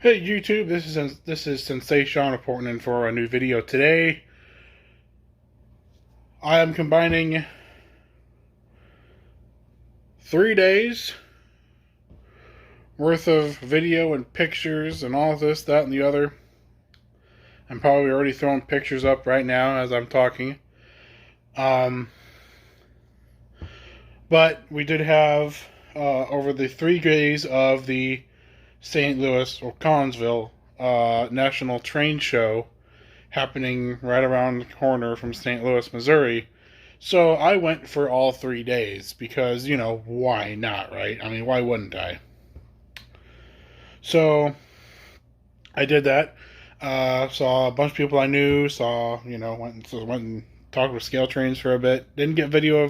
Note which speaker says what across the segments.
Speaker 1: Hey YouTube, this is Sensei Sean reporting in for a new video today. I am combining 3 days worth of video and pictures and all this, that, and the other. I'm probably already throwing pictures up right now as I'm talking. But we did have over the 3 days of the St. Louis or Collinsville National Train Show happening right around the corner from St. Louis, Missouri. So I went for all 3 days because, you know, why not, right? I mean, why wouldn't I? So I did that. Saw a bunch of people I knew. Went and talked with Scale Trains for a bit. Didn't get video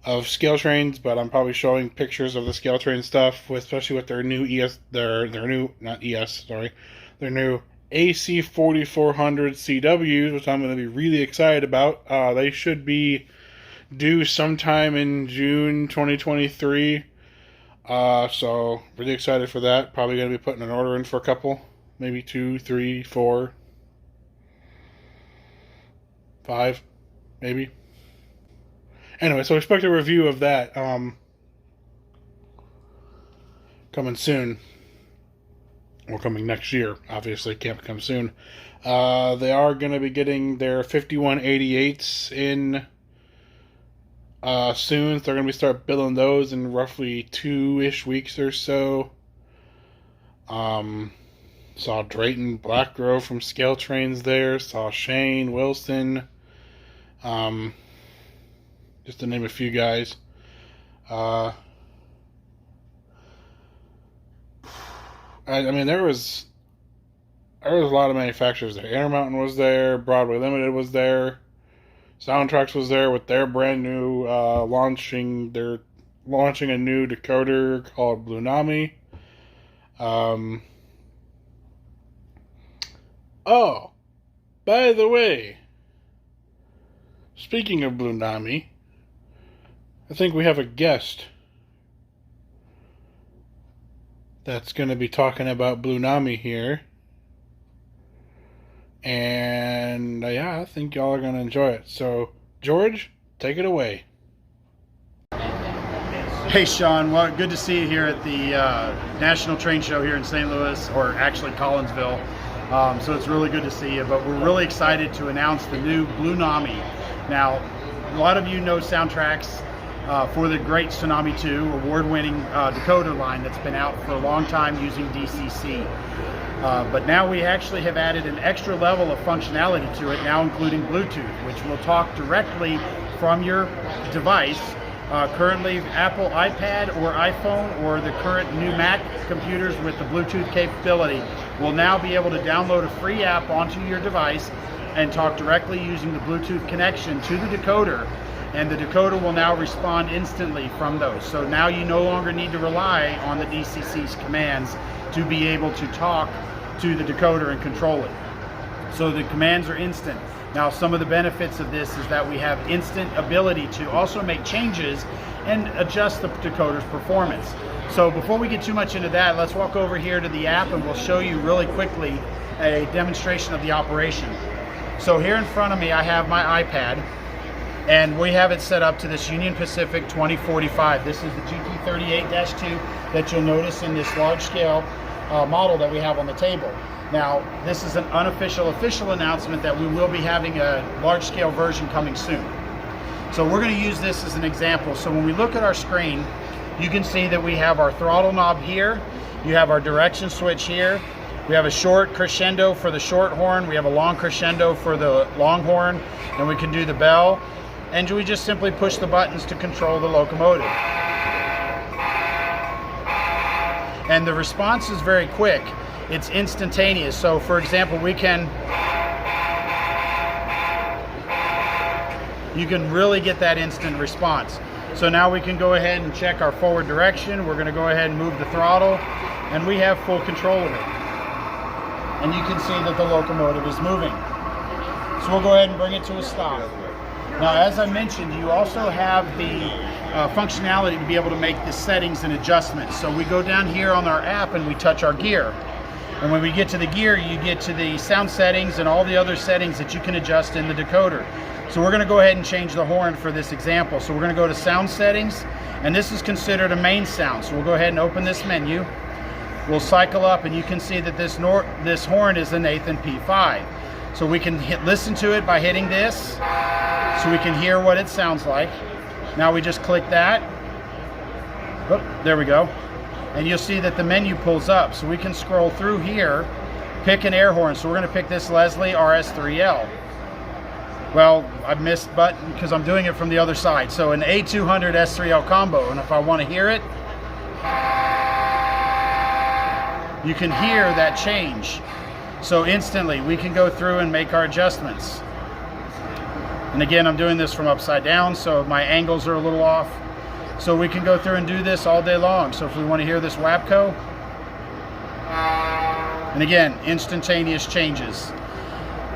Speaker 1: of Scale Trains, but I'm probably showing pictures of the Scale Train stuff, especially with their new their new AC 4400 CWs, which I'm going to be really excited about. They should be due sometime in June 2023. So really excited for that. Probably going to be putting an order in for a couple, maybe 2, 3, 4, 5, maybe. Anyway, so expect a review of that coming soon. Or coming next year. Obviously, can't come soon. They are going to be getting their 5188s in soon. So they're going to start building those in roughly 2-ish weeks or so. Saw Drayton Blackgrove from Scale Trains there. Saw Shane Wilson. Just to name a few guys. I mean, there was a lot of manufacturers there. Intermountain was there. Broadway Limited was there. Soundtraxx was there with their brand new launching a new decoder called Blue Nami. Oh, by the way, speaking of Blue Nami, I think we have a guest that's going to be talking about Blue Nami here. And yeah, I think y'all are going to enjoy it. So, George, take it away.
Speaker 2: Hey Sean, well, good to see you here at the National Train Show here in St. Louis, or actually Collinsville. So it's really good to see you, but we're really excited to announce the new Blue Nami. Now, a lot of you know Soundtraxx for the great Tsunami 2 award-winning decoder line that's been out for a long time using DCC. But now we actually have added an extra level of functionality to it, now including Bluetooth, which will talk directly from your device. Currently, Apple iPad or iPhone or the current new Mac computers with the Bluetooth capability will now be able to download a free app onto your device and talk directly using the Bluetooth connection to the decoder, and the decoder will now respond instantly from those. So now you no longer need to rely on the DCC's commands to be able to talk to the decoder and control it. So the commands are instant. Now, some of the benefits of this is that we have instant ability to also make changes and adjust the decoder's performance. So before we get too much into that, let's walk over here to the app and we'll show you really quickly a demonstration of the operation. So here in front of me, I have my iPad, and we have it set up to this Union Pacific 2045. This is the GT38-2 that you'll notice in this large scale model that we have on the table. Now, this is an official announcement that we will be having a large scale version coming soon. So we're going to use this as an example. So when we look at our screen, you can see that we have our throttle knob here. You have our direction switch here. We have a short crescendo for the short horn. We have a long crescendo for the long horn. And we can do the bell. And we just simply push the buttons to control the locomotive. And the response is very quick. It's instantaneous. So for example, you can really get that instant response. So now we can go ahead and check our forward direction. We're going to go ahead and move the throttle, and we have full control of it. And you can see that the locomotive is moving. So we'll go ahead and bring it to a stop. Now, as I mentioned, you also have the functionality to be able to make the settings and adjustments. So we go down here on our app and we touch our gear. And when we get to the gear, you get to the sound settings and all the other settings that you can adjust in the decoder. So we're going to go ahead and change the horn for this example. So we're going to go to sound settings, and this is considered a main sound. So we'll go ahead and open this menu. We'll cycle up, and you can see that this horn is a Nathan P5. So we can listen to it by hitting this, so we can hear what it sounds like. Now we just click that. Oh, there we go. And you'll see that the menu pulls up. So we can scroll through here, pick an air horn. So we're going to pick this Leslie RS3L. Well, I missed button because I'm doing it from the other side. So an A200 S3L combo. And if I want to hear it, you can hear that change. So instantly we can go through and make our adjustments. And again, I'm doing this from upside down, so my angles are a little off. So we can go through and do this all day long. So if we want to hear this WAPCO, and again, instantaneous changes.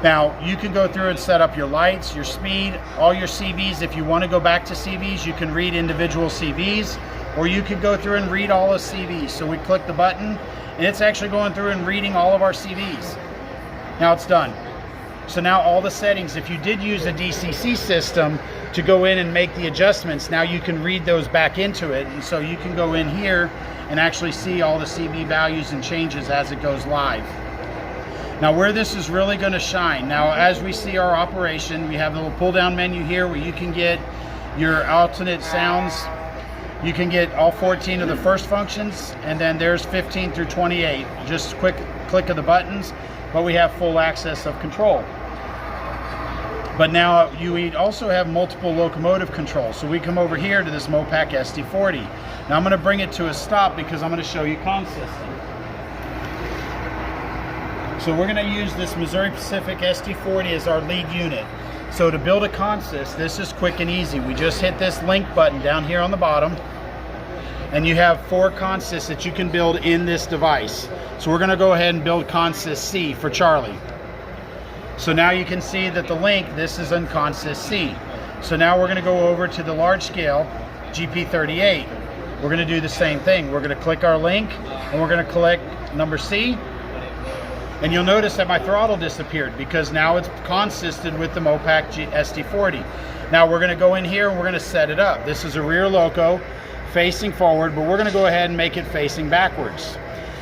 Speaker 2: Now you can go through and set up your lights, your speed, all your CVs. If you want to go back to CVs, you can read individual CVs, or you can go through and read all the CVs. So we click the button, and it's actually going through and reading all of our CVs. Now it's done. So now all the settings, if you did use a DCC system to go in and make the adjustments, now you can read those back into it. And so you can go in here and actually see all the CV values and changes as it goes live. Now where this is really going to shine, now as we see our operation, we have a little pull down menu here where you can get your alternate sounds. You can get all 14 of the first functions, and then there's 15 through 28. Just quick click of the buttons, but we have full access of control. But now you also have multiple locomotive controls. So we come over here to this Mopac SD40. Now I'm going to bring it to a stop because I'm going to show you consisting. So we're going to use this Missouri Pacific SD40 as our lead unit. So to build a consist, this is quick and easy. We just hit this link button down here on the bottom, and you have 4 consists that you can build in this device. So we're going to go ahead and build consist C for Charlie. So now you can see that the link, this is in consist C. So now we're going to go over to the large scale GP38. We're going to do the same thing. We're going to click our link, and we're going to click number C. And you'll notice that my throttle disappeared because now it's consisted with the Mopac SD40. Now we're going to go in here and we're going to set it up. This is a rear loco facing forward, but we're going to go ahead and make it facing backwards.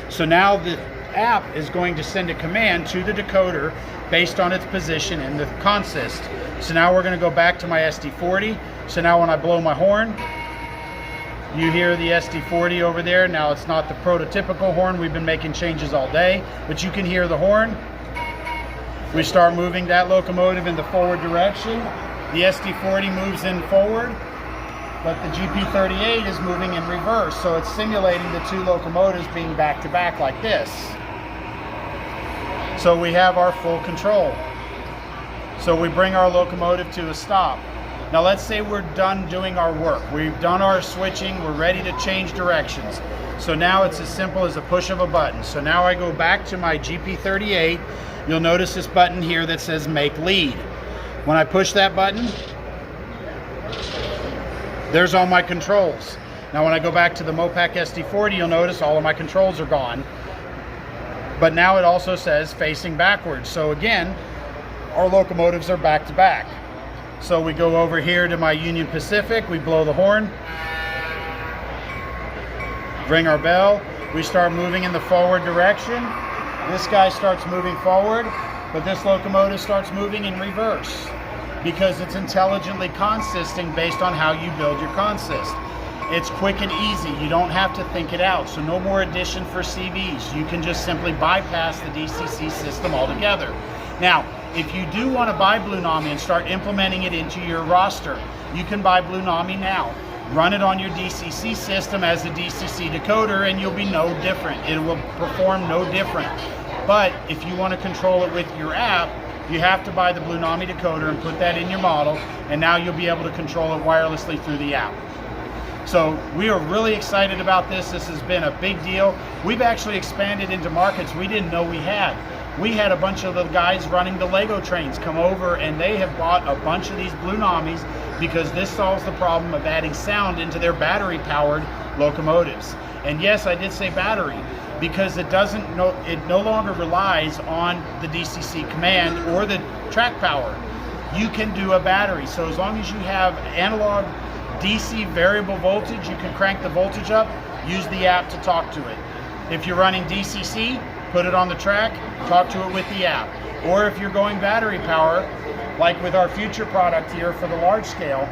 Speaker 2: So now the app is going to send a command to the decoder based on its position in the consist. So now we're going to go back to my SD40. So now when I blow my horn, you hear the SD40 over there. Now it's not the prototypical horn. We've been making changes all day, but you can hear the horn. We start moving that locomotive in the forward direction. The SD40 moves in forward, but the GP38 is moving in reverse. So it's simulating the 2 locomotives being back to back like this. So we have our full control. So we bring our locomotive to a stop. Now let's say we're done doing our work. We've done our switching, we're ready to change directions. So now it's as simple as a push of a button. So now I go back to my GP38. You'll notice this button here that says make lead. When I push that button, there's all my controls. Now when I go back to the Mopac SD40, you'll notice all of my controls are gone. But now it also says facing backwards. So again, our locomotives are back to back. So we go over here to my Union Pacific, we blow the horn, ring our bell, we start moving in the forward direction. This guy starts moving forward, but this locomotive starts moving in reverse because it's intelligently consisting based on how you build your consist. It's quick and easy. You don't have to think it out. So no more addition for CVs. You can just simply bypass the DCC system altogether. Now, if you do want to buy Blue Nami and start implementing it into your roster, you can buy Blue Nami now. Run it on your DCC system as a DCC decoder and you'll be no different. It will perform no different. But if you want to control it with your app, you have to buy the Blue Nami decoder and put that in your model, and now you'll be able to control it wirelessly through the app. So we are really excited about this. This has been a big deal. We've actually expanded into markets we didn't know we had. we had a bunch of the guys running the Lego trains come over, and they have bought a bunch of these Blue Namis because this solves the problem of adding sound into their battery-powered locomotives. And yes, I did say battery, because it no longer relies on the DCC command or the track power. You can do a battery. So as long as you have analog DC variable voltage, you can crank the voltage up, use the app to talk to it. If you're running DCC, put it on the track, talk to it with the app. Or if you're going battery power, like with our future product here for the large scale,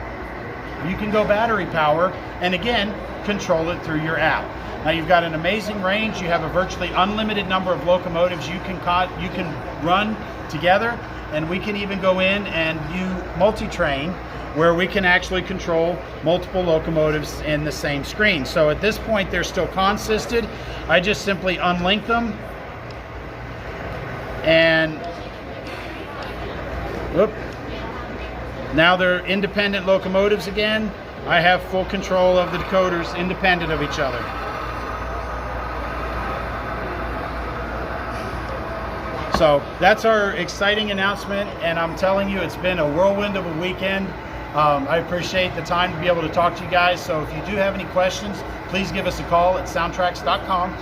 Speaker 2: you can go battery power and again, control it through your app. Now you've got an amazing range. You have a virtually unlimited number of locomotives you can run together, and we can even go in and do multi-train, where we can actually control multiple locomotives in the same screen. So at this point, they're still consisted. I just simply unlink them, and whoop, now they're independent locomotives again. I have full control of the decoders independent of each other. So that's our exciting announcement, and I'm telling you, it's been a whirlwind of a weekend. I appreciate the time to be able to talk to you guys. So if you do have any questions, please give us a call at soundtraxx.com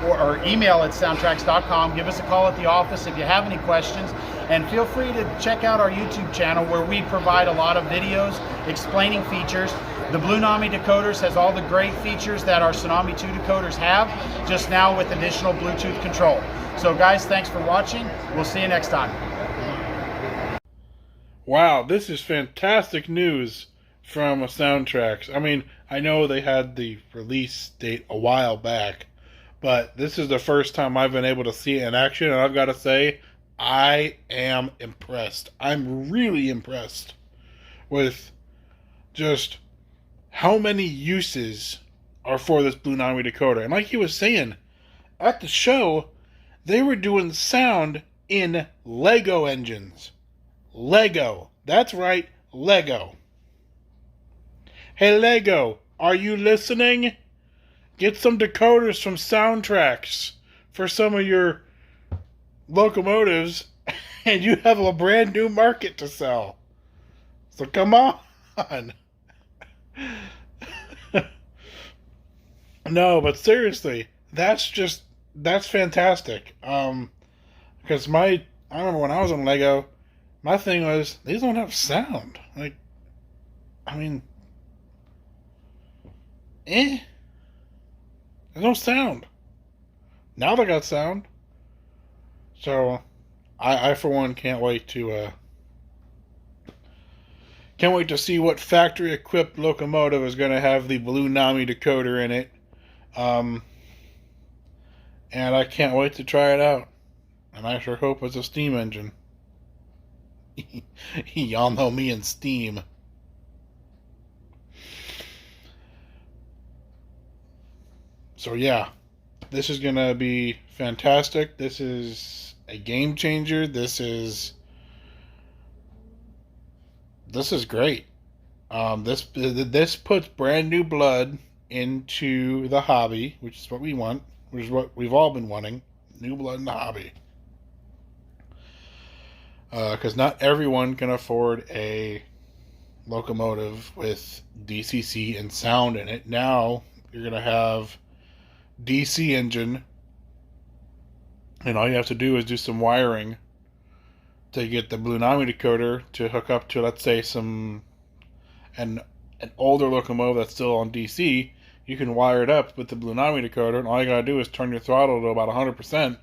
Speaker 2: or email at soundtraxx.com. Give us a call at the office if you have any questions, and feel free to check out our YouTube channel, where we provide a lot of videos explaining features. The Blue Nami decoders has all the great features that our Tsunami 2 decoders have, just now with additional Bluetooth control. So guys, thanks for watching. We'll see you next time.
Speaker 1: Wow, this is fantastic news from Soundtraxx. I mean, I know they had the release date a while back, but this is the first time I've been able to see it in action, and I've got to say, I am impressed. I'm really impressed with just how many uses are for this Blue Nami decoder. And like he was saying, at the show, they were doing sound in Lego engines. Lego. That's right, Lego. Hey, Lego, are you listening? Get some decoders from Soundtraxx for some of your locomotives, and you have a brand new market to sell. So come on. No, but seriously, that's fantastic. Because I remember when I was on Lego, my thing was, these don't have sound. Like, I mean, there's no sound. Now they got sound. So, I for one can't wait to see what factory-equipped locomotive is going to have the Blue Nami decoder in it. And I can't wait to try it out. And I sure hope it's a steam engine. Y'all know me and steam. So yeah, this is going to be fantastic. This is a game changer. This is great. This puts brand new blood into the hobby, which is what we want, which is what we've all been wanting. New blood in the hobby. Because not everyone can afford a locomotive with DCC and sound in it. Now you're going to have DC engine, and all you have to do is do some wiring to get the Blue Nami decoder to hook up to, let's say, an older locomotive that's still on DC. You can wire it up with the Blue Nami decoder, and all you gotta do is turn your throttle to about 100%,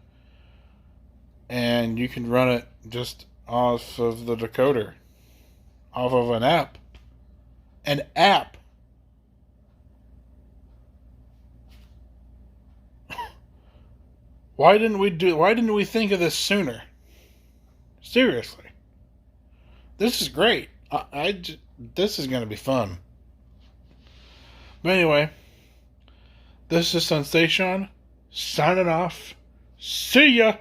Speaker 1: and you can run it just off of the decoder, off of an app. An app. Why didn't we think of this sooner? Seriously. This is great. This is going to be fun. But anyway, this is Sensation signing off. See ya!